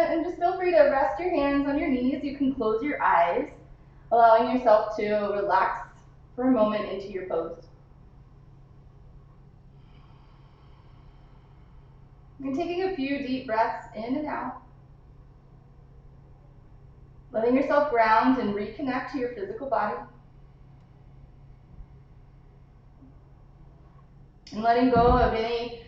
And just feel free to rest your hands on your knees. You can close your eyes, allowing yourself to relax for a moment into your pose. And taking a few deep breaths in and out. Letting yourself ground and reconnect to your physical body. And letting go of any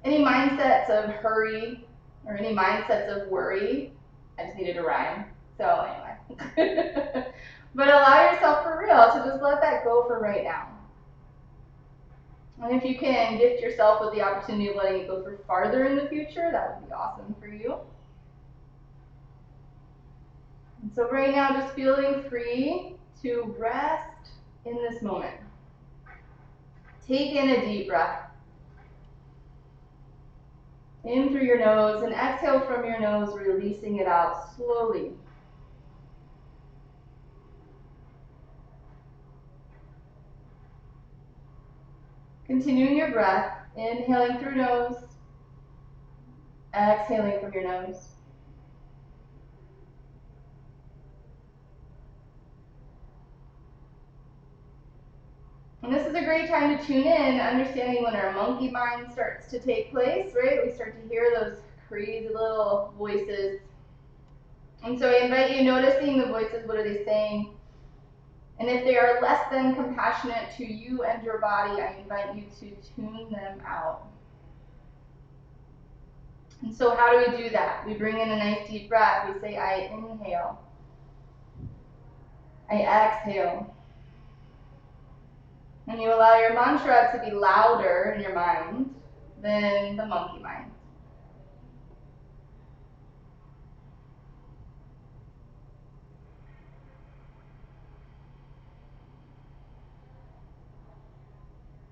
mindsets of hurry or any mindsets of worry. I just needed a rhyme. So anyway. But allow yourself for real to just let that go for right now. And if you can gift yourself with the opportunity of letting it go for farther in the future, that would be awesome for you. And so right now, just feeling free to rest in this moment. Take in a deep breath. In through your nose and exhale from your nose, releasing it out slowly. Continuing your breath, inhaling through nose, exhaling from your nose. And this is a great time to tune in, understanding when our monkey mind starts to take place, right? We start to hear those crazy little voices. And so I invite you, noticing the voices, what are they saying? And if they are less than compassionate to you and your body, I invite you to tune them out. And so how do we do that? We bring in a nice deep breath. We say, I inhale. I exhale. And you allow your mantra to be louder in your mind than the monkey mind.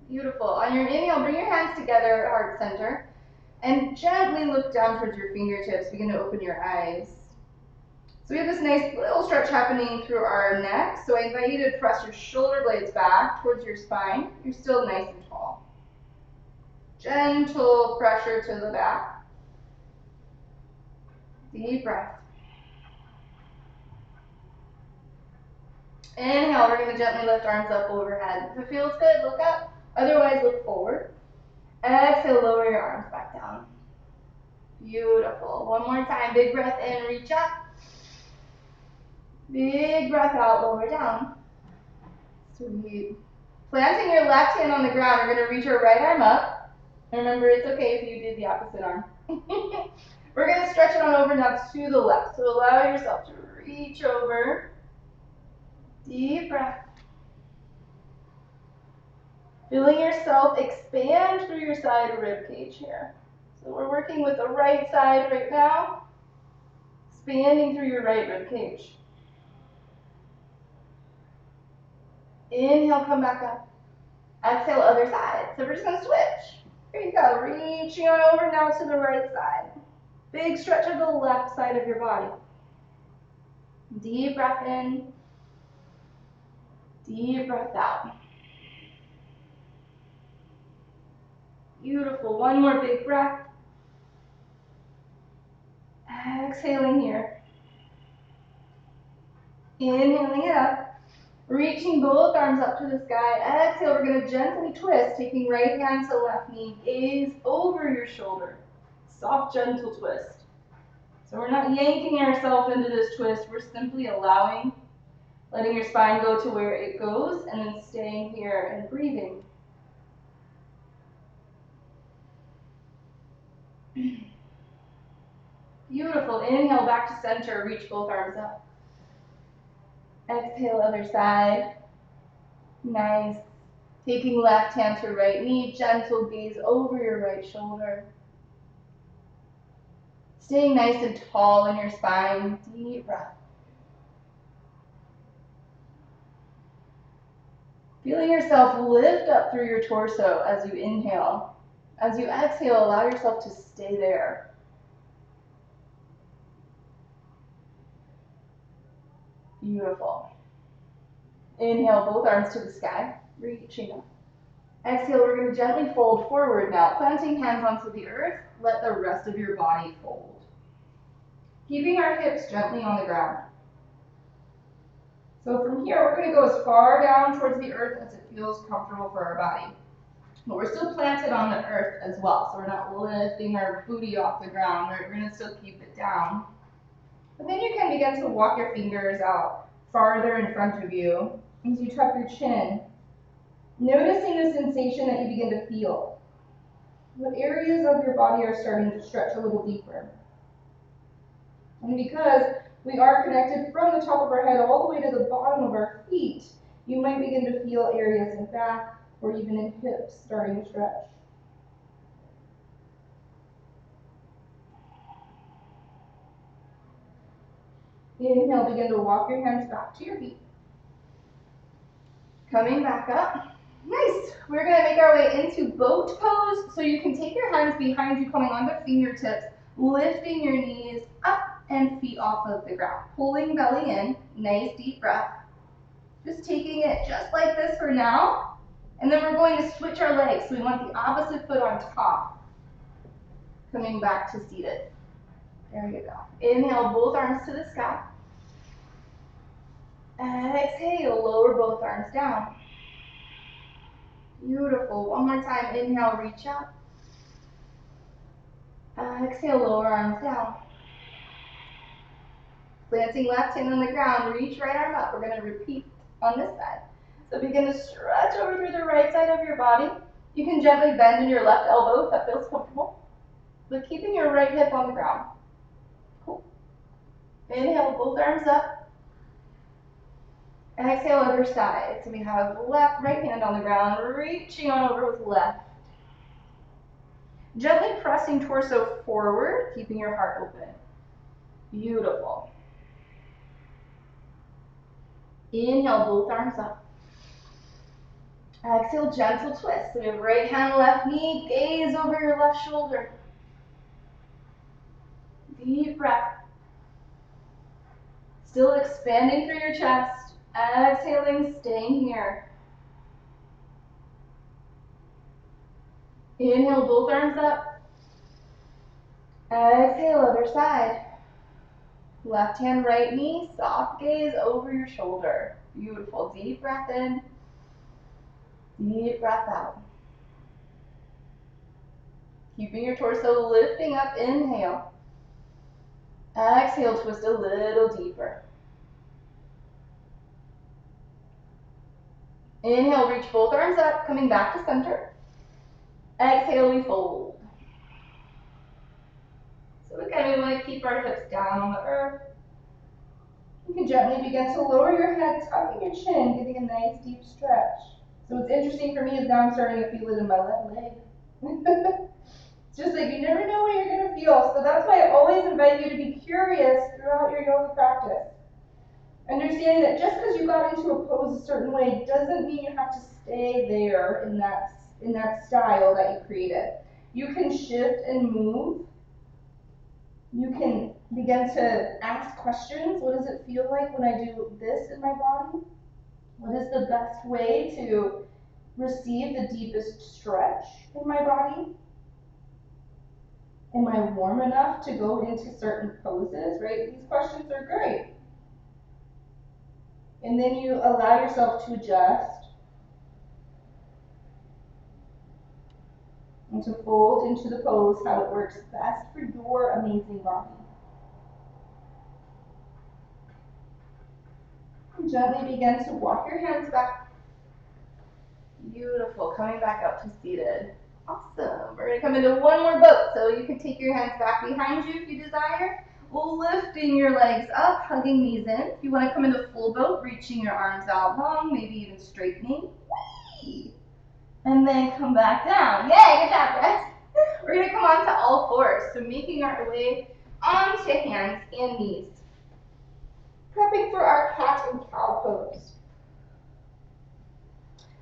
Beautiful. On your inhale, bring your hands together at heart center and gently look down towards your fingertips. Begin to open your eyes. So we have this nice little stretch happening through our neck. So I invite you to press your shoulder blades back towards your spine. You're still nice and tall. Gentle pressure to the back. Deep breath. Inhale, we're going to gently lift arms up overhead. If it feels good, look up. Otherwise, look forward. Exhale, lower your arms back down. Beautiful. One more time. Big breath in, reach up. Big breath out, lower down. Sweet. Planting your left hand on the ground, we're going to reach our right arm up. Remember, it's okay if you did the opposite arm. We're going to stretch it on over now to the left. So allow yourself to reach over. Deep breath. Feeling yourself expand through your side rib cage here. So we're working with the right side right now. Expanding through your right rib cage. Inhale, come back up. Exhale, other side. So we're just going to switch. Here you go. Reaching on over now to the right side. Big stretch of the left side of your body. Deep breath in. Deep breath out. Beautiful. One more big breath. Exhaling here. Inhaling it up. Reaching both arms up to the sky. Exhale, we're going to gently twist, taking right hand to left knee. Gaze over your shoulder. Soft, gentle twist. So we're not yanking ourselves into this twist. We're simply allowing, letting your spine go to where it goes, and then staying here and breathing. Beautiful. Inhale, back to center. Reach both arms up. Exhale, other side. Nice. Taking left hand to right knee, gentle gaze over your right shoulder. Staying nice and tall in your spine. Deep breath. Feeling yourself lift up through your torso as you inhale. As you exhale, allow yourself to stay there. Beautiful. Inhale, both arms to the sky, reaching up. Exhale, we're going to gently fold forward now, planting hands onto the earth. Let the rest of your body fold. Keeping our hips gently on the ground. So from here, we're going to go as far down towards the earth as it feels comfortable for our body. But we're still planted on the earth as well, so we're not lifting our booty off the ground. We're going to still keep it down. But then you can begin to walk your fingers out farther in front of you as you tuck your chin, noticing the sensation that you begin to feel. What areas of your body are starting to stretch a little deeper? And because we are connected from the top of our head all the way to the bottom of our feet, you might begin to feel areas in back or even in hips starting to stretch. Inhale, begin to walk your hands back to your feet. Coming back up. Nice. We're going to make our way into boat pose. So you can take your hands behind you, coming onto fingertips, lifting your knees up and feet off of the ground. Pulling belly in. Nice deep breath. Just taking it just like this for now. And then we're going to switch our legs. So we want the opposite foot on top. Coming back to seated. There you go. Inhale, both arms to the sky. Exhale, lower both arms down. Beautiful. One more time. Inhale, reach up. Exhale, lower arms down. Planting left hand on the ground, reach right arm up. We're going to repeat on this side. So begin to stretch over through the right side of your body. You can gently bend in your left elbow if that feels comfortable, but keeping your right hip on the ground. Cool. Inhale, both arms up. And exhale, other side. So we have right hand on the ground, reaching on over with left. Gently pressing torso forward, keeping your heart open. Beautiful. Inhale, both arms up. Exhale, gentle twist. So we have right hand, left knee, gaze over your left shoulder. Deep breath. Still expanding through your chest. Exhaling, staying here. Inhale, both arms up. Exhale, other side. Left hand, right knee, soft gaze over your shoulder. Beautiful. Deep breath in. Deep breath out. Keeping your torso lifting up, inhale. Exhale, twist a little deeper. Inhale, reach both arms up, coming back to center. Exhale, we fold. So again, we want to keep our hips down on the earth. You can gently begin to lower your head, tucking your chin, getting a nice deep stretch. So what's interesting for me is now I'm starting to feel it in my left leg. It's just like you never know what you're going to feel. So that's why I always invite you to be curious throughout your yoga practice. Understanding that just because you got into a pose a certain way doesn't mean you have to stay there in that style that you created. You can shift and move. You can begin to ask questions. What does it feel like when I do this in my body? What is the best way to receive the deepest stretch in my body? Am I warm enough to go into certain poses, right? These questions are great. And then you allow yourself to adjust and to fold into the pose how it works best for your amazing body. And gently begin to walk your hands back. Beautiful. Coming back up to seated. Awesome. We're going to come into one more boat. So you can take your hands back behind you if you desire. Lifting your legs up, hugging knees in. If you want to come into full boat, reaching your arms out long, maybe even straightening. Whee! And then come back down. Yay, good job, guys. We're going to come onto all fours. So making our way onto hands and knees. Prepping for our cat and cow pose.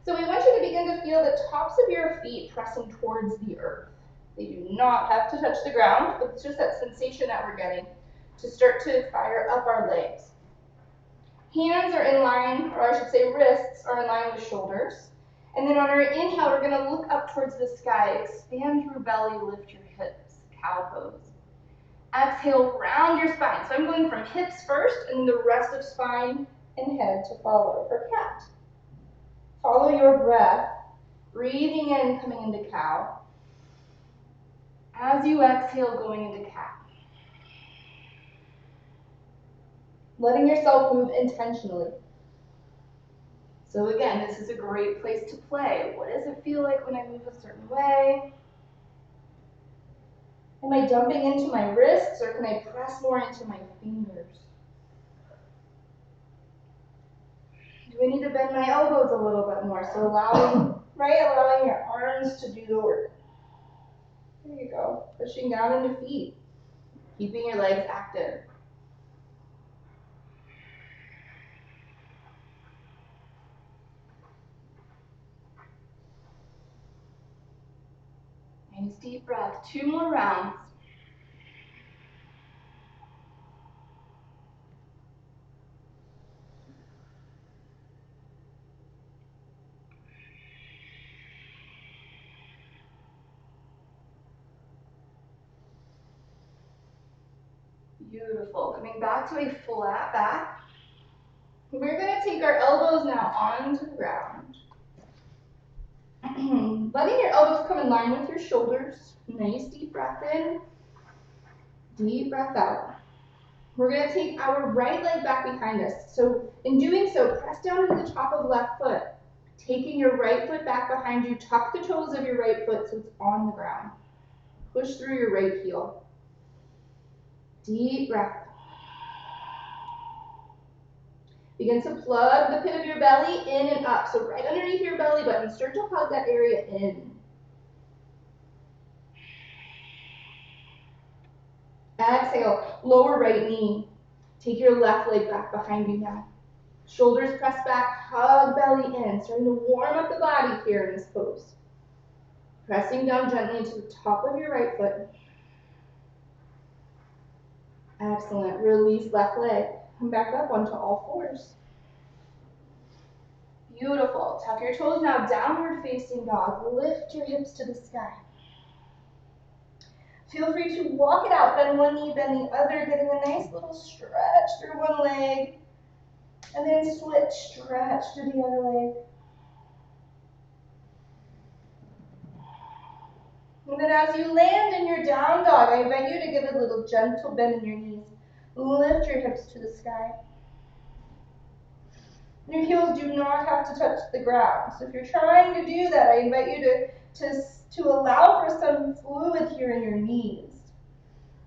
So we want you to begin to feel the tops of your feet pressing towards the earth. They do not have to touch the ground, but it's just that sensation that we're getting to start to fire up our legs. Hands are in line, or I should say wrists are in line with shoulders. And then on our inhale, we're going to look up towards the sky, expand your belly, lift your hips, cow pose. Exhale, round your spine. So I'm going from hips first and the rest of spine and head to follow for cat. Follow your breath, breathing in, coming into cow. As you exhale, going into cat. Letting yourself move intentionally. So again, this is a great place to play. What does it feel like when I move a certain way? Am I dumping into my wrists, or can I press more into my fingers? Do I need to bend my elbows a little bit more? So allowing your arms to do the work. There you go. Pushing down into feet. Keeping your legs active. Nice deep breath. 2 more rounds. Beautiful. Coming back to a flat back. We're going to take our elbows now onto the ground. Letting your elbows come in line with your shoulders. Nice deep breath in. Deep breath out. We're going to take our right leg back behind us. So in doing so, press down into the top of left foot. Taking your right foot back behind you, tuck the toes of your right foot so it's on the ground. Push through your right heel. Deep breath. Begin to plug the pit of your belly in and up. So right underneath your belly button, start to hug that area in. Exhale, lower right knee. Take your left leg back behind you now. Shoulders press back, hug belly in. Starting to warm up the body here in this pose. Pressing down gently to the top of your right foot. Excellent. Release left leg. Come back up onto all fours. Beautiful. Tuck your toes now, downward facing dog. Lift your hips to the sky. Feel free to walk it out. Bend one knee, bend the other, getting a nice little stretch through one leg. And then switch, stretch to the other leg. And then as you land in your down dog, I invite you to give a little gentle bend in your knees. Lift your hips to the sky. Your heels do not have to touch the ground. So if you're trying to do that, I invite you to allow for some fluid here in your knees.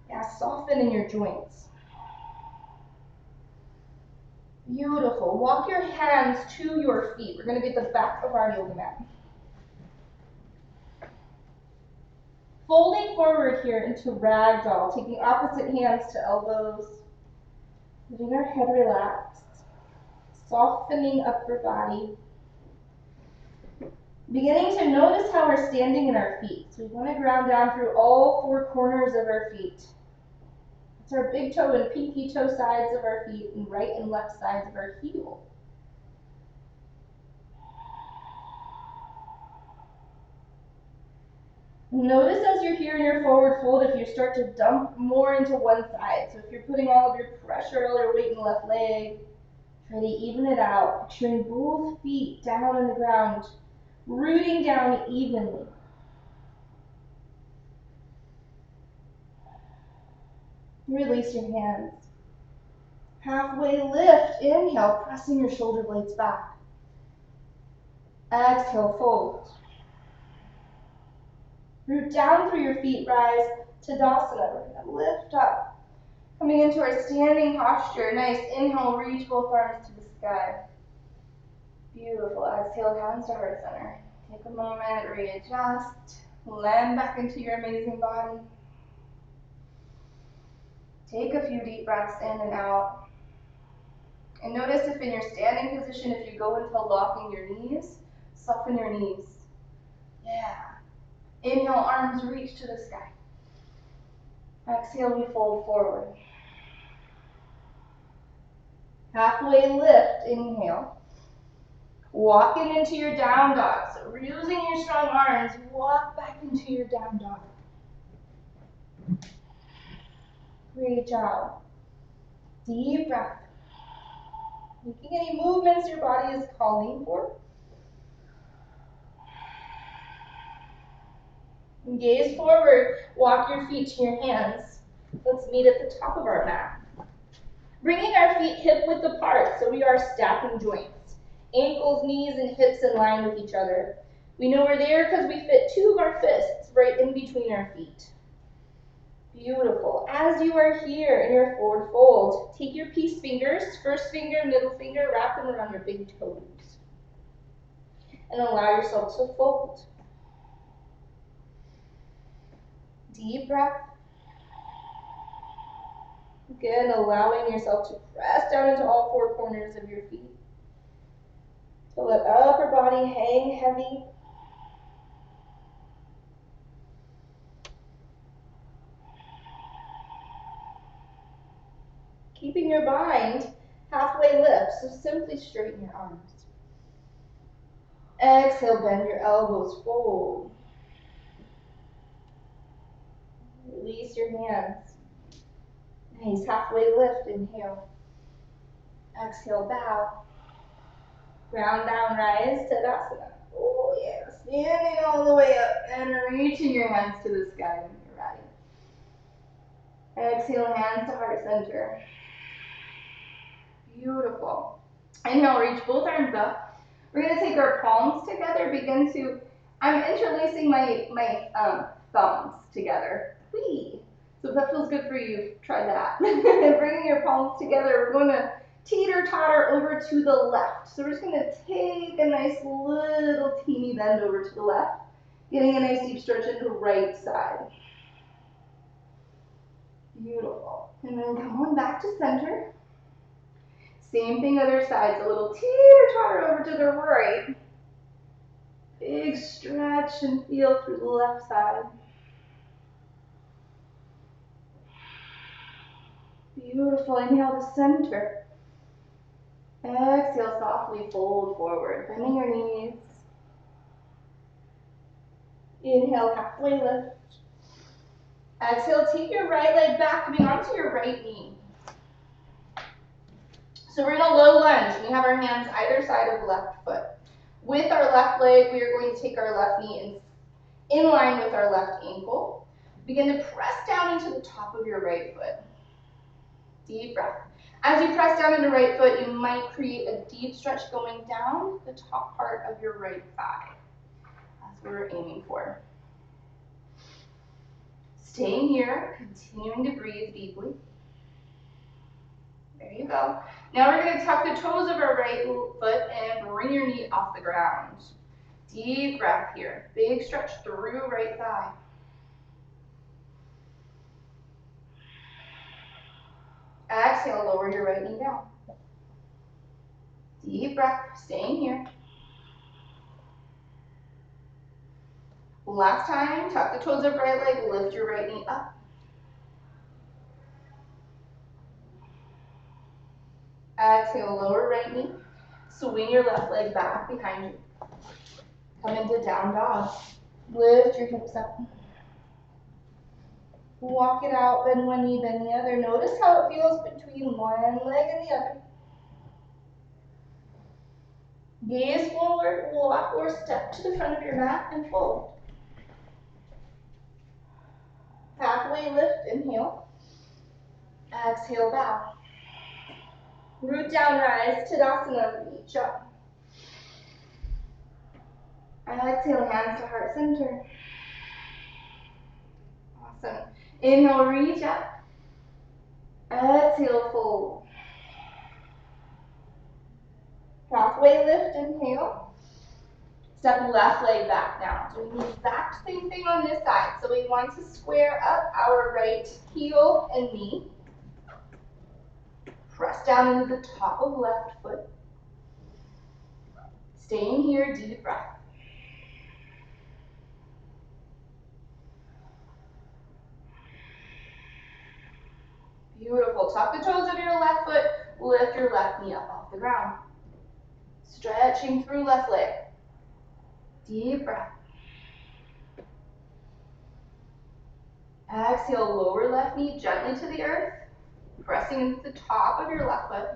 Yeah, soften in your joints. Beautiful. Walk your hands to your feet. We're going to be at the back of our yoga mat. Folding forward here into ragdoll, taking opposite hands to elbows, letting our head relax, softening upper body. Beginning to notice how we're standing in our feet. So we want to ground down through all 4 corners of our feet. It's our big toe and pinky toe sides of our feet and right and left sides of our heel. Notice as you're here in your forward fold if you start to dump more into one side. So if you're putting all of your pressure, all your weight in the left leg, try to even it out. Picturing both feet down on the ground, rooting down evenly. Release your hands. Halfway lift, inhale, pressing your shoulder blades back. Exhale, fold. Root down through your feet, rise to Tadasana. We're going to lift up. Coming into our standing posture. Nice. Inhale, reach both arms to the sky. Beautiful. Exhale, hands to heart center. Take a moment, readjust. Land back into your amazing body. Take a few deep breaths in and out. And notice if in your standing position, if you go into locking your knees, soften your knees. Yeah. Inhale, arms reach to the sky. Exhale, we fold forward. Halfway lift, inhale. Walking into your down dog. So using your strong arms, walk back into your down dog. Great job. Deep breath. Making any movements your body is calling for. Gaze forward, walk your feet to your hands. Let's meet at the top of our mat. Bringing our feet hip width apart so we are stacking joints. Ankles, knees, and hips in line with each other. We know we're there because we fit two of our fists right in between our feet. Beautiful. As you are here in your forward fold, take your peace fingers, first finger, middle finger, wrap them around your big toes. And allow yourself to fold. Deep breath. Again, allowing yourself to press down into all four corners of your feet. To let upper body hang heavy. Keeping your bind halfway lift, so simply straighten your arms. Exhale, bend your elbows, fold. Release your hands. Nice, halfway lift, inhale. Exhale, bow. Ground down, rise, Tadasana. Oh yeah, standing all the way up and reaching your hands to the sky when you're ready. Exhale, hands to heart center. Beautiful. Inhale, reach both arms up. We're going to take our palms together, I'm interlacing my thumbs together. Whee! So if that feels good for you, try that. Bringing your palms together, we're going to teeter-totter over to the left. So we're just going to take a nice little teeny bend over to the left, getting a nice deep stretch into the right side. Beautiful. And then come on back to center. Same thing other sides, a little teeter-totter over to the right. Big stretch and feel through the left side. Beautiful. Inhale to center. Exhale, softly fold forward, bending your knees. Inhale, halfway lift. Exhale, take your right leg back, coming onto your right knee. So we're in a low lunge. We have our hands either side of the left foot. With our left leg, we are going to take our left knee in line with our left ankle. Begin to press down into the top of your right foot. Deep breath. As you press down into the right foot, you might create a deep stretch going down the top part of your right thigh. That's what we're aiming for. Staying here, continuing to breathe deeply. There you go. Now we're going to tuck the toes of our right foot and bring your knee off the ground. Deep breath here. Big stretch through right thigh. Exhale, lower your right knee down. Deep breath, staying here. Last time, tuck the toes of right leg, lift your right knee up. Exhale, lower right knee. Swing your left leg back behind you. Come into down dog. Lift your hips up. Walk it out, bend one knee, bend the other. Notice how it feels between one leg and the other. Gaze forward, walk or step to the front of your mat and fold. Halfway lift, inhale. Exhale, bow. Root down, rise, Tadasana, reach up. Exhale, hands to heart center. Awesome. Inhale, reach up. Exhale, fold. Halfway lift, inhale. Step left leg back now. Doing the exact same thing on this side. So we want to square up our right heel and knee. Press down into the top of left foot. Staying here, deep breath. Beautiful. Tuck the toes of your left foot. Lift your left knee up off the ground. Stretching through left leg. Deep breath. Exhale, lower left knee gently to the earth, pressing into the top of your left foot.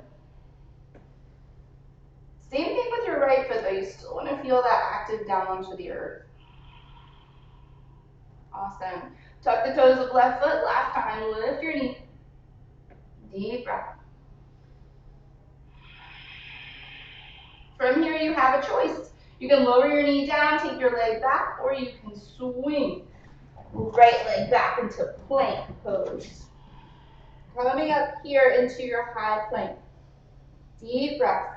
Same thing with your right foot though, you still want to feel that active down onto the earth. Awesome. Tuck the toes of left foot, last time, lift your knee. Deep breath. From here you have a choice. You can lower your knee down, take your leg back, or you can swing right leg back into plank pose. Coming up here into your high plank. Deep breath.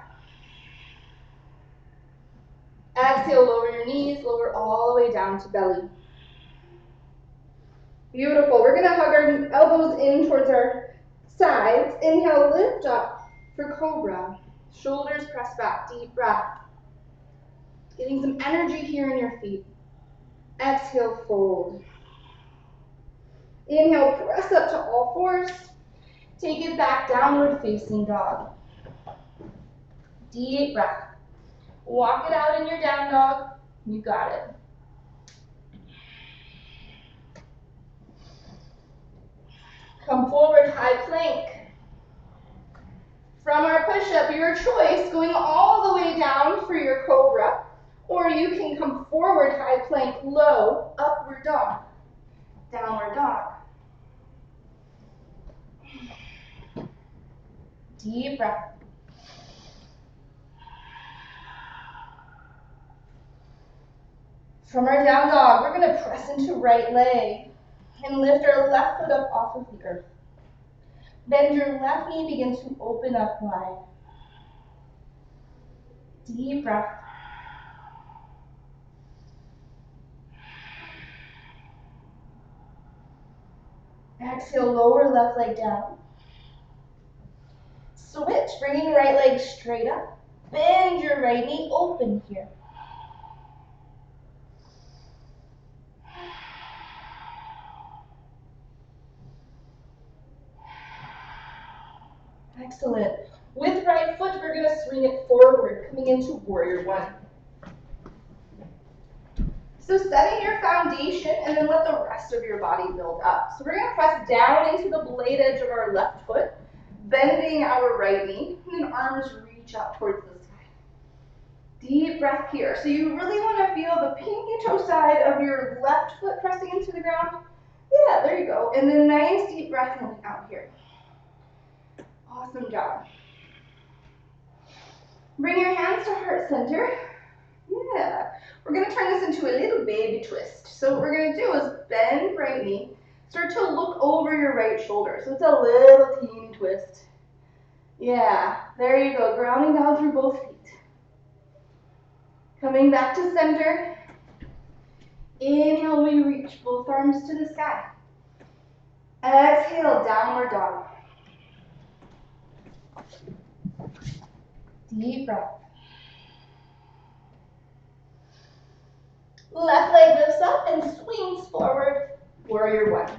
Exhale, lower your knees, lower all the way down to belly. Beautiful. We're going to hug our elbows in towards our sides. Inhale, lift up for cobra. Shoulders press back, deep breath. Getting some energy here in your feet. Exhale, fold. Inhale, press up to all fours. Take it back, downward facing dog. Deep breath. Walk it out in your down dog. You got it. Come forward, high plank. From our push-up, your choice, going all the way down for your cobra, or you can come forward, high plank, low, upward dog, downward dog. Deep breath. From our down dog, we're going to press into right leg and lift our left foot up off of the earth. Bend your left knee, begin to open up wide. Deep breath. Exhale, lower left leg down. Switch, bringing right leg straight up. Bend your right knee, open here. Excellent. With right foot, we're going to swing it forward, coming into warrior one. So setting your foundation, and then let the rest of your body build up. So we're going to press down into the blade edge of our left foot, bending our right knee, and then arms reach out towards the sky. Deep breath here. So you really want to feel the pinky toe side of your left foot pressing into the ground. Yeah, there you go. And then nice deep breath in out here. Awesome job. Bring your hands to heart center. Yeah. We're going to turn this into a little baby twist. So what we're going to do is bend right knee. Start to look over your right shoulder. So it's a little teeny twist. Yeah. There you go. Grounding down through both feet. Coming back to center. Inhale, we reach both arms to the sky. Exhale, downward dog. Deep breath. Left leg lifts up and swings forward, warrior one.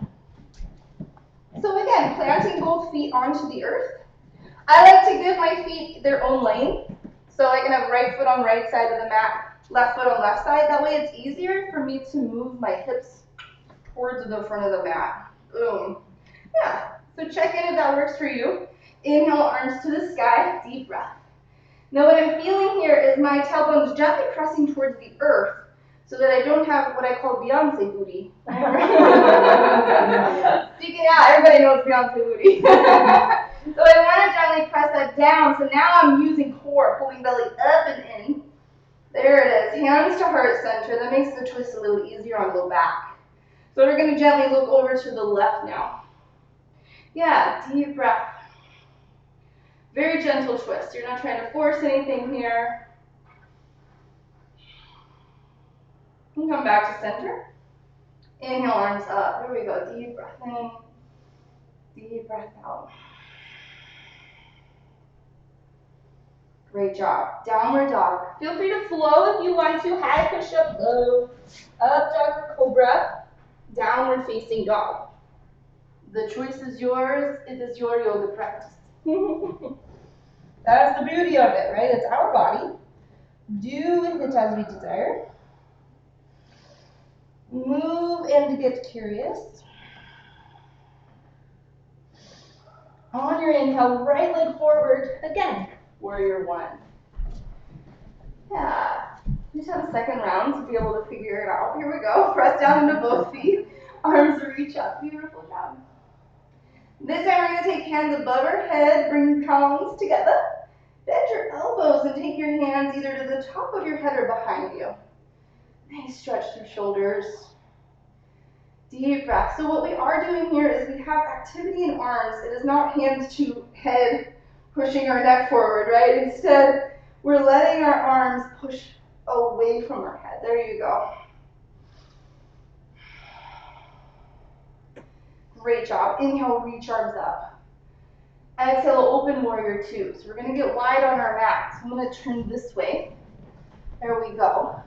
So again, planting both feet onto the earth. I like to give my feet their own lane. So I can have right foot on right side of the mat, left foot on left side. That way it's easier for me to move my hips towards the front of the mat. Boom. Yeah, so check in if that works for you. Inhale, arms to the sky, deep breath. Now what I'm feeling here is my tailbones gently pressing towards the earth so that I don't have what I call Beyonce booty. Yeah, everybody knows Beyonce booty. So I want to gently press that down. So now I'm using core, pulling belly up and in. There it is, hands to heart center. That makes the twist a little easier on low back. So we're going to gently look over to the left now. Yeah, deep breath. Very gentle twist. You're not trying to force anything here. And come back to center. Inhale, arms up. There we go. Deep breath in. Deep breath out. Great job. Downward dog. Feel free to flow if you want to. High push-up, low. Up dog or cobra. Downward facing dog. The choice is yours. It is your yoga practice. That's the beauty of it, right? It's our body. Do with it as we desire. Move and get curious. On your inhale, right leg forward. Again, warrior one. Yeah. Just have a second round to be able to figure it out. Here we go. Press down into both feet. Arms reach up. Beautiful job. This time we're going to take hands above our head. Bring palms together. Bend your elbows and take your hands either to the top of your head or behind you. Nice stretch through shoulders. Deep breath. So what we are doing here is we have activity in arms. It is not hands to head pushing our neck forward, right? Instead, we're letting our arms push away from our head. There you go. Great job. Inhale, reach arms up. Exhale, open warrior two. So we're going to get wide on our mat. So I'm going to turn this way. There we go.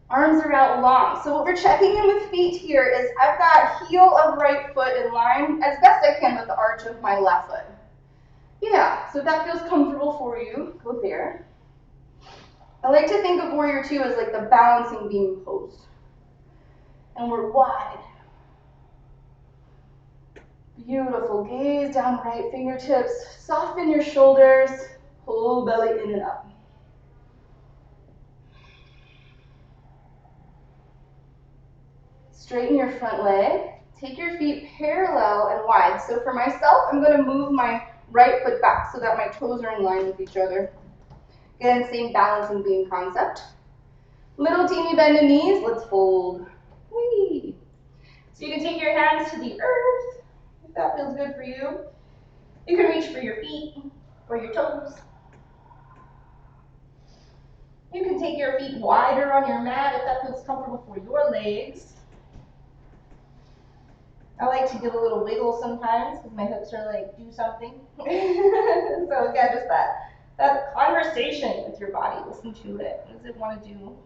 Arms are out long. So what we're checking in with feet here is I've got heel of right foot in line as best I can with the arch of my left foot. Yeah, so if that feels comfortable for you, go there. I like to think of warrior two as like the balancing beam pose. And we're wide. Beautiful. Gaze down right fingertips. Soften your shoulders. Pull belly in and up. Straighten your front leg. Take your feet parallel and wide. So for myself, I'm going to move my right foot back so that my toes are in line with each other. Again, same balancing beam concept. Little teeny bend in knees. Let's fold. Whee! So you can take your hands to the earth, if that feels good for you. You can reach for your feet or your toes. You can take your feet wider on your mat if that feels comfortable for your legs. I like to give a little wiggle sometimes because my hips are like, do something. So again, just that conversation with your body. Listen to it. What does it want to do?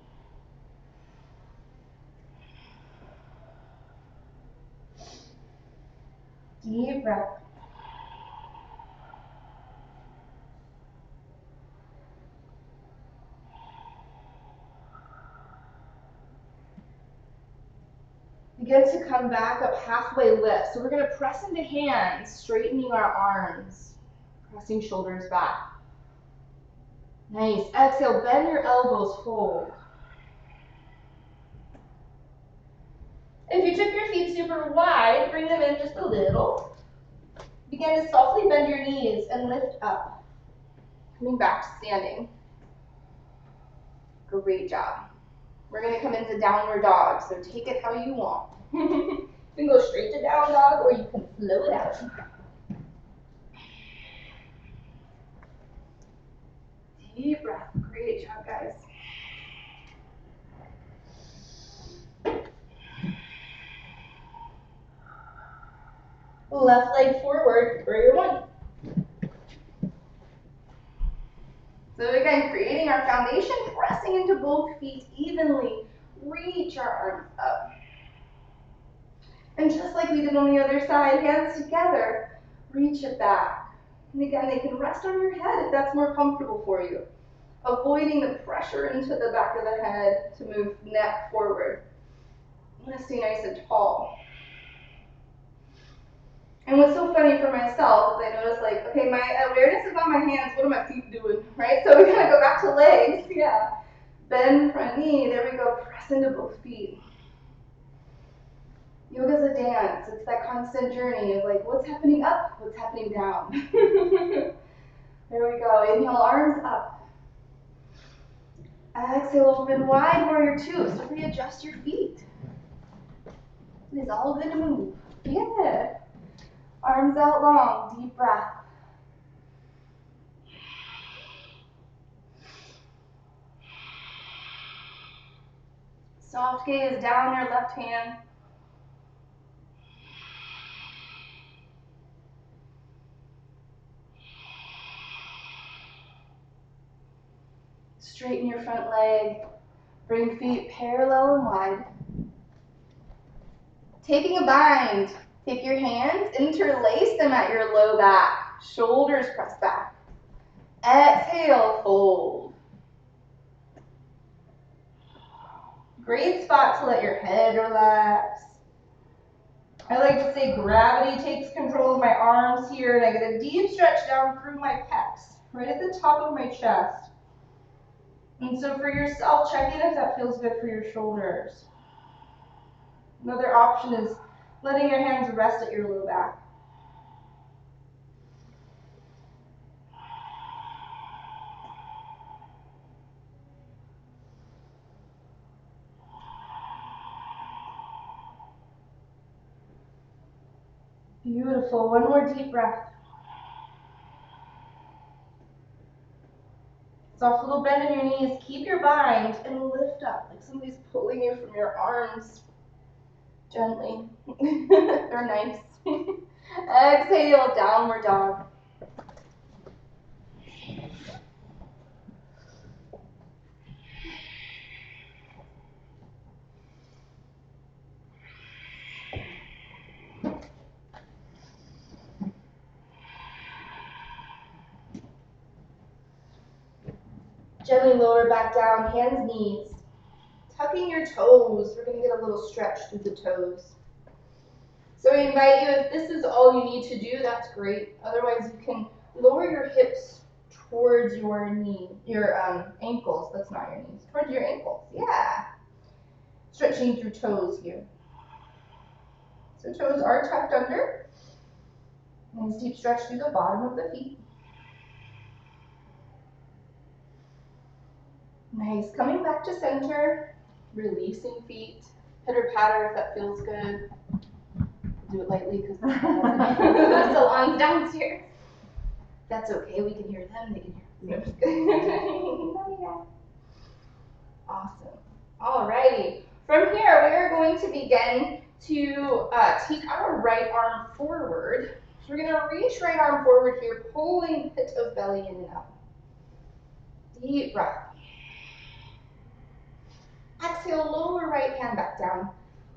Deep breath. Begin to come back up, halfway lift. So we're going to press into hands, straightening our arms, pressing shoulders back. Nice. Exhale, bend your elbows, fold. If you took your feet super wide, bring them in just a little. Begin to softly bend your knees and lift up. Coming back to standing. Great job. We're going to come into downward dog, so take it how you want. You can go straight to down dog or you can flow it out. Deep breath. Great job, guys. Left leg forward, warrior one. So again, creating our foundation, pressing into both feet evenly. Reach our arms up. And just like we did on the other side, hands together, reach it back. And again, they can rest on your head if that's more comfortable for you. Avoiding the pressure into the back of the head to move neck forward. You want to stay nice and tall. And what's so funny for myself is I notice like, okay, my awareness is on my hands, what are my feet doing, right? So we're gonna go back to legs, yeah. Bend front knee, there we go, press into both feet. Yoga's a dance, it's that constant journey of like, what's happening up, what's happening down. There we go, inhale, arms up. Exhale, open wide, warrior two, so readjust your feet. It is all good to move, yeah. Arms out long, deep breath. Soft gaze down your left hand. Straighten your front leg. Bring feet parallel and wide. Taking a bind. Take your hands, interlace them at your low back. Shoulders press back. Exhale, fold. Great spot to let your head relax. I like to say gravity takes control of my arms here, and I get a deep stretch down through my pecs, right at the top of my chest. And so for yourself, check in if that feels good for your shoulders. Another option is letting your hands rest at your low back. Beautiful. One more deep breath. Soft little bend in your knees. Keep your bind and lift up like somebody's pulling you from your arms. Gently. They're nice. Exhale, downward dog. Gently lower back down, hands, knees. Tucking your toes. We're going to get a little stretch through the toes. So I invite you, if this is all you need to do, that's great. Otherwise, you can lower your hips towards your ankles. That's not your knees. Towards your ankles. Yeah. Stretching through toes here. So toes are tucked under. Nice deep stretch through the bottom of the feet. Nice. Coming back to center. Releasing feet. Pitter patter if that feels good. Do it lightly because the salon's downstairs. That's okay. We can hear them. They can hear us. No, awesome. Alrighty. From here, we are going to begin to take our right arm forward. So we're going to reach right arm forward here, pulling pit of belly in and out. Deep breath. Exhale, lower right hand back down.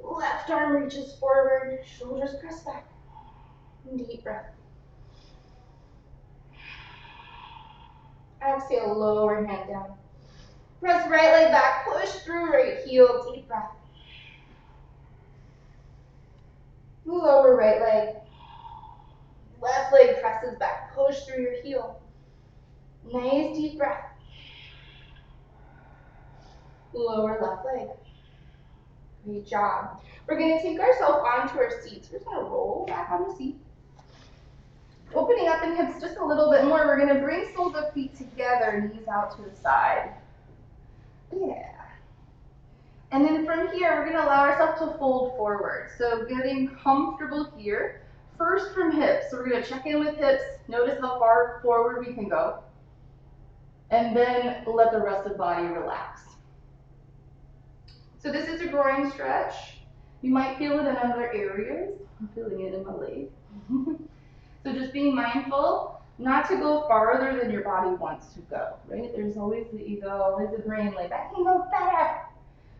Left arm reaches forward, shoulders press back. Deep breath. Exhale, lower hand down. Press right leg back, push through right heel, deep breath. Lower right leg. Left leg presses back, push through your heel. Nice deep breath. Lower left leg. Great job. We're going to take ourselves onto our seats. We're just going to roll back on the seat. Opening up in hips just a little bit more. We're going to bring soles of feet together, knees out to the side. Yeah. And then from here, we're going to allow ourselves to fold forward. So getting comfortable here. First from hips. So we're going to check in with hips. Notice how far forward we can go. And then let the rest of the body relax. So this is a groin stretch. You might feel it in other areas. I'm feeling it in my leg. So just being mindful not to go farther than your body wants to go, right? There's always the ego, always the brain, like, I can go better.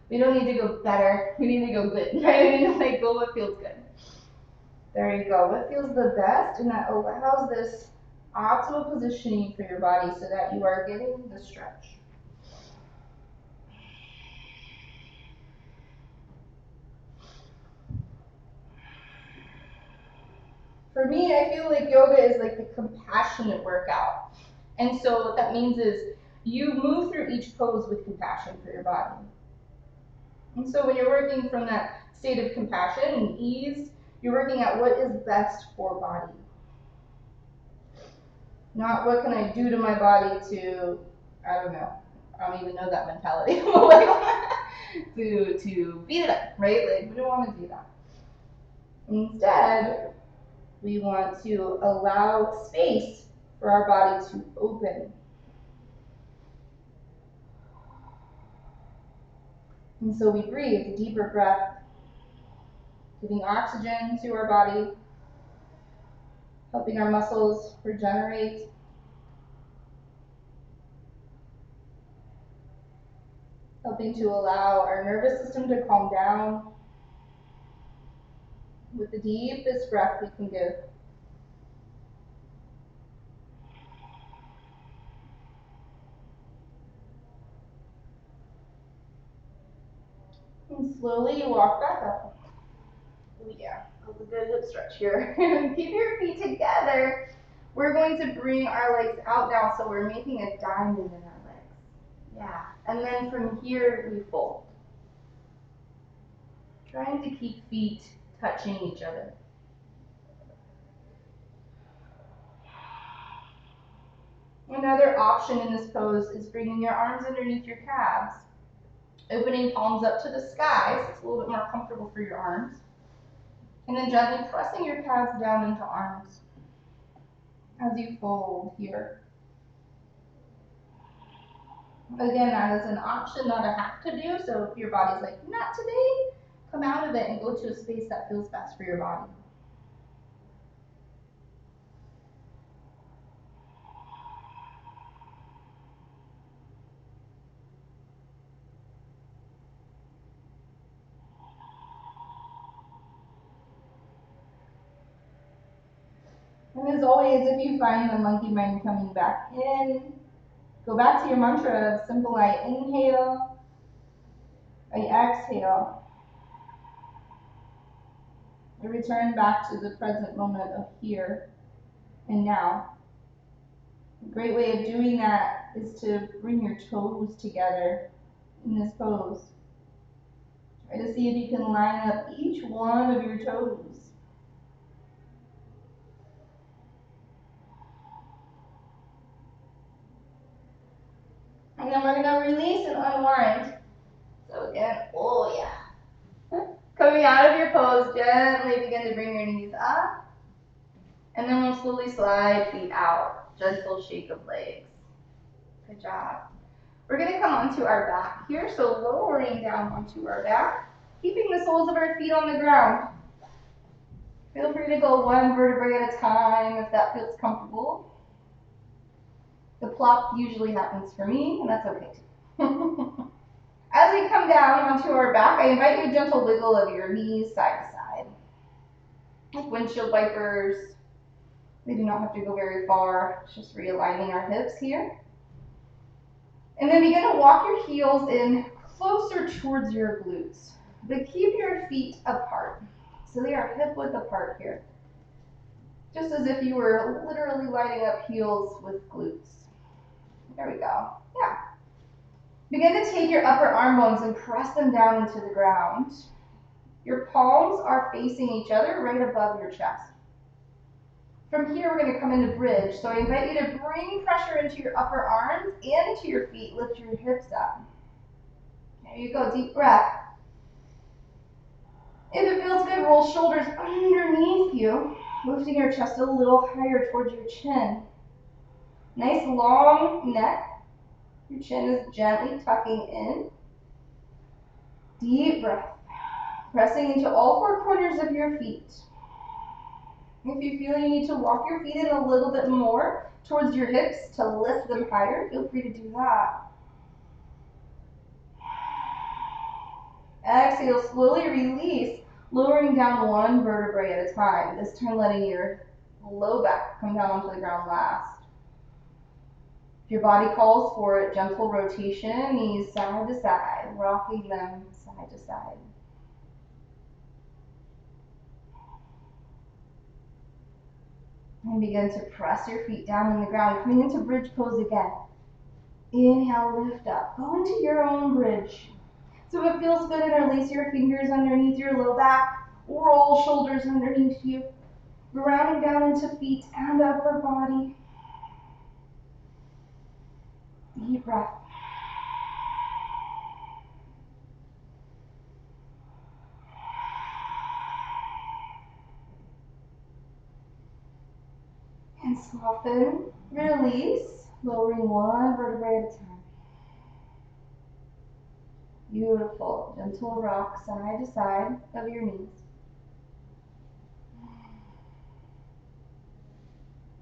We don't need to go better. We need to go good, right? We need to like go what feels good. There you go. What feels the best, and that allows this optimal positioning for your body so that you are getting the stretch. For me, I feel like yoga is like the compassionate workout. And so what that means is you move through each pose with compassion for your body. And so when you're working from that state of compassion and ease, you're working at what is best for body. Not what can I do to my body to, I don't know, I don't even know that mentality. to beat it up, right? Like, we don't want to do that. Instead, we want to allow space for our body to open. And so we breathe, a deeper breath, giving oxygen to our body, helping our muscles regenerate. Helping to allow our nervous system to calm down with the deepest breath we can give. And slowly you walk back up. Oh yeah. That's a good hip stretch here. Keep your feet together. We're going to bring our legs out now, so we're making a diamond in our legs. Yeah, and then from here we fold. Trying to keep feet touching each other. Another option in this pose is bringing your arms underneath your calves, opening palms up to the sky, so it's a little bit more comfortable for your arms, and then gently pressing your calves down into arms as you fold here. Again, that is an option, not a have to do, so if your body's like, not today, come out of it and go to a space that feels best for your body. And as always, if you find the monkey mind coming back in, go back to your mantra of simple I inhale, I exhale. And return back to the present moment of here and now. A great way of doing that is to bring your toes together in this pose. Try to see if you can line up each one of your toes. And then we're going to release and unwind. So again, oh yeah. Coming out of your pose, gently begin to bring your knees up. And then we'll slowly slide feet out. Gentle shake of legs. Good job. We're going to come onto our back here, so lowering down onto our back, keeping the soles of our feet on the ground. Feel free to go one vertebrae at a time if that feels comfortable. The plop usually happens for me, and that's okay too. As we come down onto our back, I invite you a gentle wiggle of your knees side to side. Like windshield wipers. They do not have to go very far. It's just realigning our hips here. And then begin to walk your heels in closer towards your glutes. But keep your feet apart. So they are hip width apart here. Just as if you were literally lining up heels with glutes. There we go. Yeah. Begin to take your upper arm bones and press them down into the ground. Your palms are facing each other right above your chest. From here, we're going to come into bridge. So I invite you to bring pressure into your upper arms and into your feet. Lift your hips up. There you go. Deep breath. If it feels good, roll shoulders underneath you, lifting your chest a little higher towards your chin. Nice long neck. Your chin is gently tucking in. Deep breath. Pressing into all four corners of your feet. If you feel you need to walk your feet in a little bit more towards your hips to lift them higher, feel free to do that. Exhale, slowly release, lowering down one vertebrae at a time. This time letting your low back come down onto the ground last. If your body calls for it, gentle rotation, knees side to side, rocking them side to side. And begin to press your feet down in the ground, coming into bridge pose again. Inhale, lift up. Go into your own bridge. So if it feels good, interlace your fingers underneath your low back. Roll shoulders underneath you. Rounding down into feet and upper body. Deep breath. And soften, release, lowering one vertebrae at a time. Beautiful. Gentle rock side to side of your knees.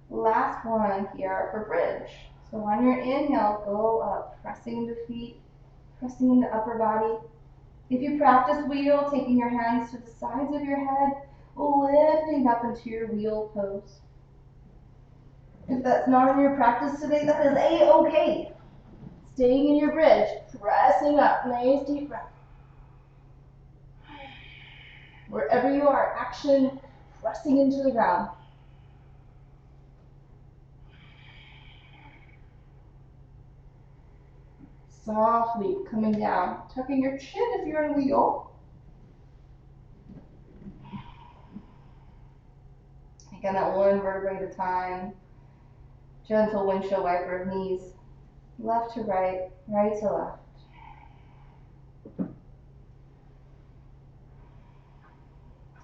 Last one here for bridge. So on your inhale, go up, pressing the feet, pressing into upper body. If you practice wheel, taking your hands to the sides of your head, lifting up into your wheel pose. If that's not in your practice today, that is A-okay. Staying in your bridge, pressing up, nice deep breath. Wherever you are, action, pressing into the ground. Softly coming down, tucking your chin if you're in wheel. Again, that one vertebrae at a time. Gentle windshield wiper of knees. Left to right, right to left.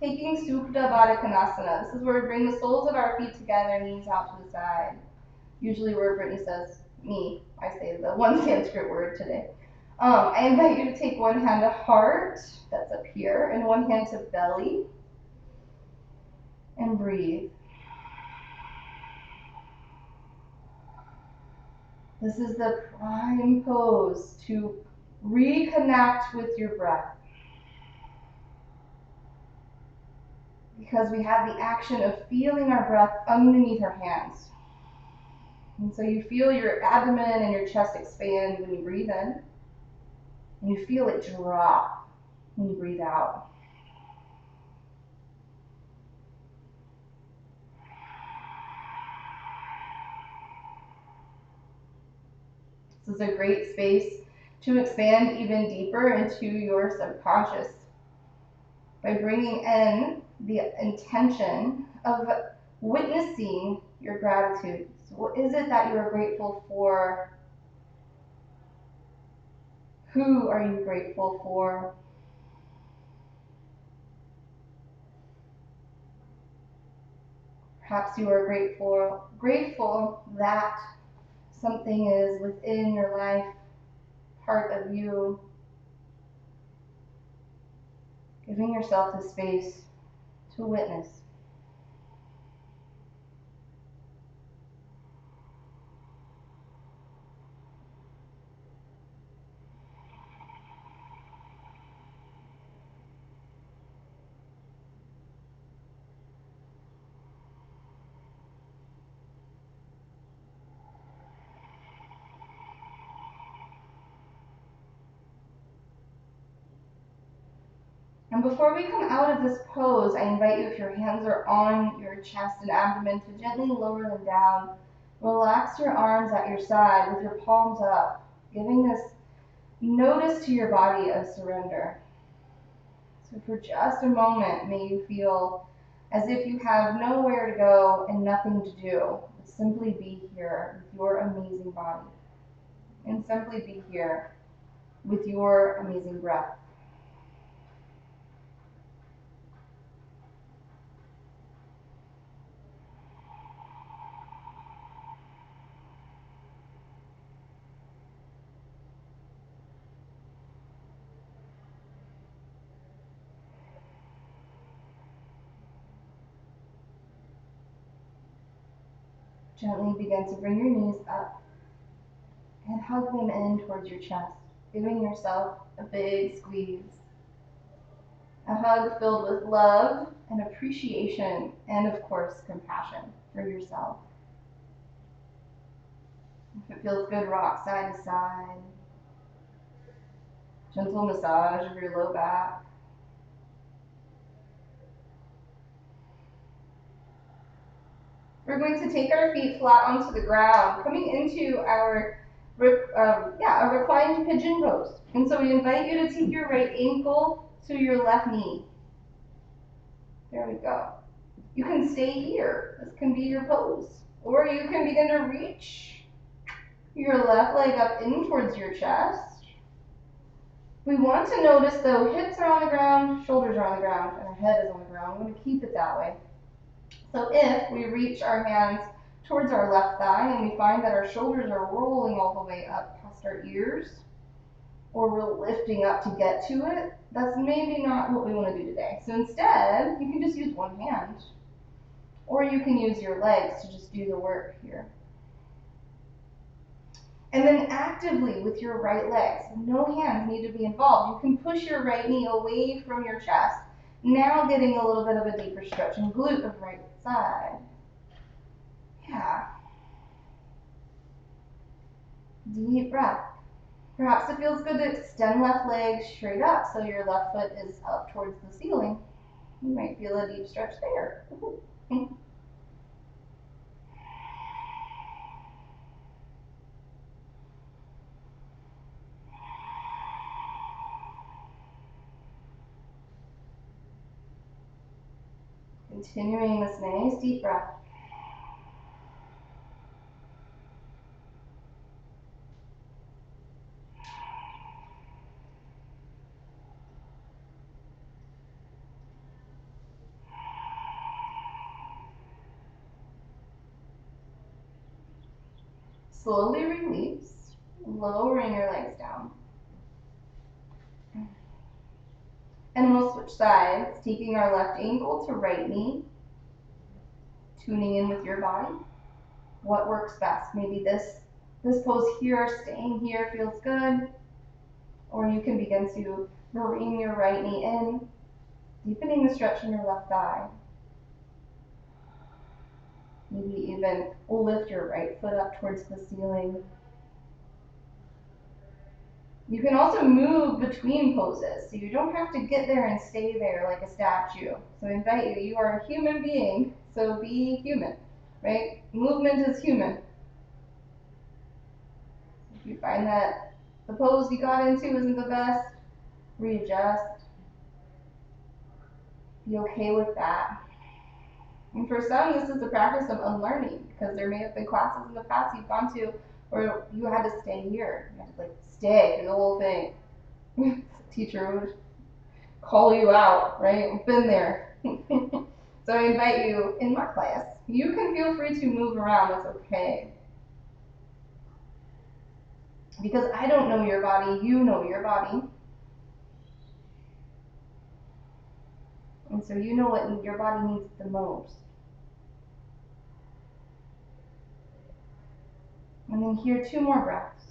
Taking Supta Baddha Konasana. This is where we bring the soles of our feet together, knees out to the side. Usually where Brittany says, me, I say the one Sanskrit word today. I invite you to take one hand to heart, that's up here, and one hand to belly. And breathe. This is the prime pose to reconnect with your breath. Because we have the action of feeling our breath underneath our hands. And so you feel your abdomen and your chest expand when you breathe in, and you feel it drop when you breathe out. This is a great space to expand even deeper into your subconscious by bringing in the intention of witnessing your gratitude. So what is it that you are grateful for? Who are you grateful for? Perhaps you are grateful that something is within your life, part of you. Giving yourself the space to witness. And before we come out of this pose, I invite you, if your hands are on your chest and abdomen, to gently lower them down. Relax your arms at your side with your palms up, giving this notice to your body of surrender. So for just a moment, may you feel as if you have nowhere to go and nothing to do, but simply be here with your amazing body. And simply be here with your amazing breath. Gently begin to bring your knees up and hug them in towards your chest, giving yourself a big squeeze. A hug filled with love and appreciation and, of course, compassion for yourself. If it feels good, rock side to side. Gentle massage of your low back. We're going to take our feet flat onto the ground, coming into our a reclined pigeon pose. And so we invite you to take your right ankle to your left knee. There we go. You can stay here. This can be your pose. Or you can begin to reach your left leg up in towards your chest. We want to notice, though, hips are on the ground, shoulders are on the ground, and our head is on the ground. We want to keep it that way. So if we reach our hands towards our left thigh and we find that our shoulders are rolling all the way up past our ears, or we're lifting up to get to it, that's maybe not what we want to do today. So instead, you can just use one hand, or you can use your legs to just do the work here. And then actively with your right leg, so no hands need to be involved. You can push your right knee away from your chest, now getting a little bit of a deeper stretch and glute of right side. Yeah. Deep breath. Perhaps it feels good to extend left leg straight up so your left foot is up towards the ceiling. You might feel a deep stretch there. Continuing this nice deep breath. Slowly release, lowering your legs down. And we'll switch sides, taking our left ankle to right knee, tuning in with your body. What works best? Maybe this pose here, staying here feels good. Or you can begin to bring your right knee in, deepening the stretch in your left thigh. Maybe even lift your right foot up towards the ceiling. You can also move between poses, so you don't have to get there and stay there like a statue. So I invite you, you are a human being, so be human, right? Movement is human. If you find that the pose you got into isn't the best, readjust. Be okay with that. And for some, this is a practice of unlearning, because there may have been classes in the past you've gone to where you had to stay here. You had to stay through the whole thing. The teacher would call you out, right? I've been there. So I invite you in my class. You can feel free to move around, that's okay. Because I don't know your body, you know your body. And so you know what your body needs the most. And then here, 2 more breaths.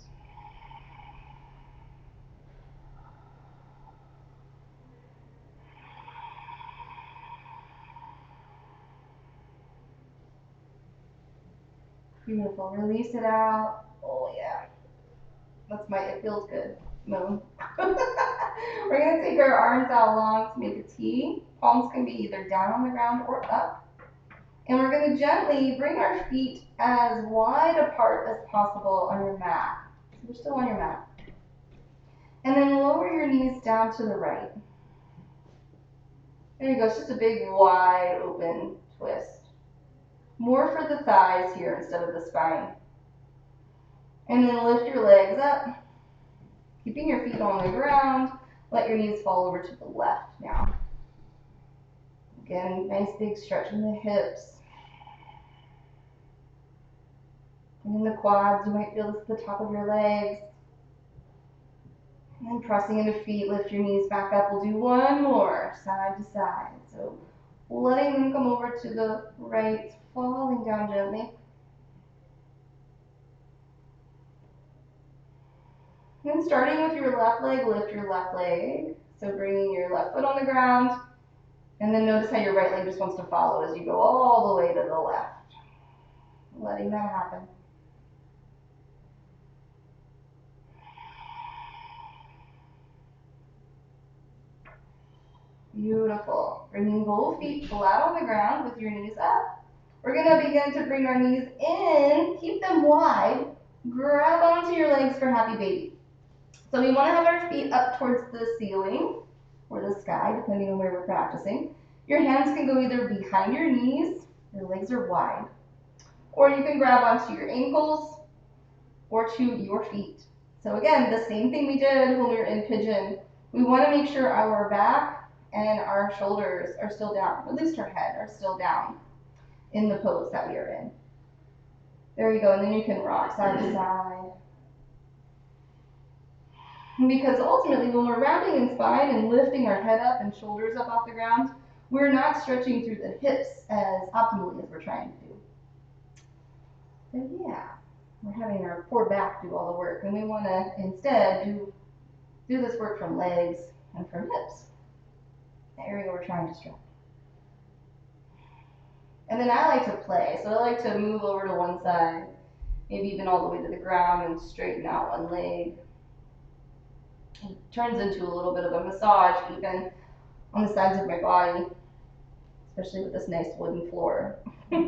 Beautiful. Release it out. Oh yeah. That's my it feels good moan. We're gonna take our arms out long to make a T. Palms can be either down on the ground or up. And we're gonna gently bring our feet as wide apart as possible on your mat. So you're still on your mat. And then lower your knees down to the right. There you go, it's just a big wide open twist. More for the thighs here instead of the spine. And then lift your legs up, keeping your feet on the ground. Let your knees fall over to the left now. Again, nice big stretch in the hips. And in the quads, you might feel this at the top of your legs. And then pressing into feet, lift your knees back up. We'll do one more, side to side. So letting them come over to the right, falling down gently. And starting with your left leg, lift your left leg. So bringing your left foot on the ground. And then notice how your right leg just wants to follow as you go all the way to the left. Letting that happen. Beautiful. Bringing both feet flat on the ground with your knees up. We're going to begin to bring our knees in, keep them wide, grab onto your legs for happy baby. So we want to have our feet up towards the ceiling or the sky, depending on where we're practicing. Your hands can go either behind your knees, your legs are wide, or you can grab onto your ankles or to your feet. So again, the same thing we did when we were in pigeon. We want to make sure our back and our shoulders are still down, at least our head are still down in the pose that we are in. There you go, and then you can rock side to side. Because ultimately, when we're rounding in spine and lifting our head up and shoulders up off the ground, we're not stretching through the hips as optimally as we're trying to do. So yeah, we're having our poor back do all the work, and we want to instead do this work from legs and from hips. The area we're trying to stretch. And then I like to play, so I like to move over to one side, maybe even all the way to the ground and straighten out one leg. It turns into a little bit of a massage even on the sides of my body. especially with this nice wooden floor. When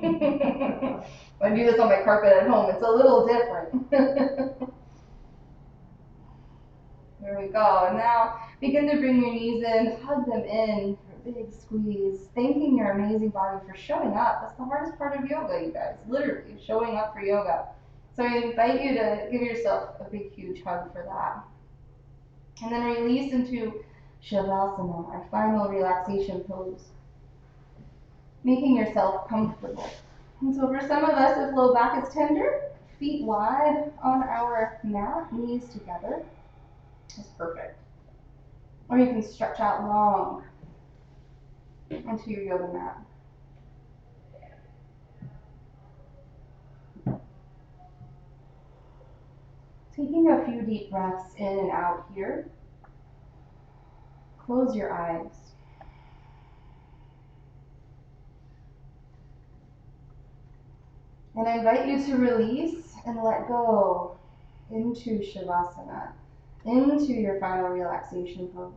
I do this on my carpet at home, it's a little different. There we go. And now begin to bring your knees in, hug them in for a big squeeze, thanking your amazing body for showing up. That's the hardest part of yoga, you guys, literally showing up for yoga. So I invite you to give yourself a big, huge hug for that. And then release into Shavasana, our final relaxation pose. Making yourself comfortable. And so for some of us, if low back is tender, feet wide on our mat, knees together. That's perfect. Or you can stretch out long onto your yoga mat. Taking a few deep breaths in and out here. Close your eyes. And I invite you to release and let go into Shavasana, into your final relaxation pose.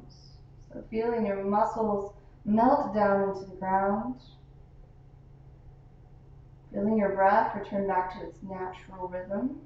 So feeling your muscles melt down into the ground. Feeling your breath return back to its natural rhythm.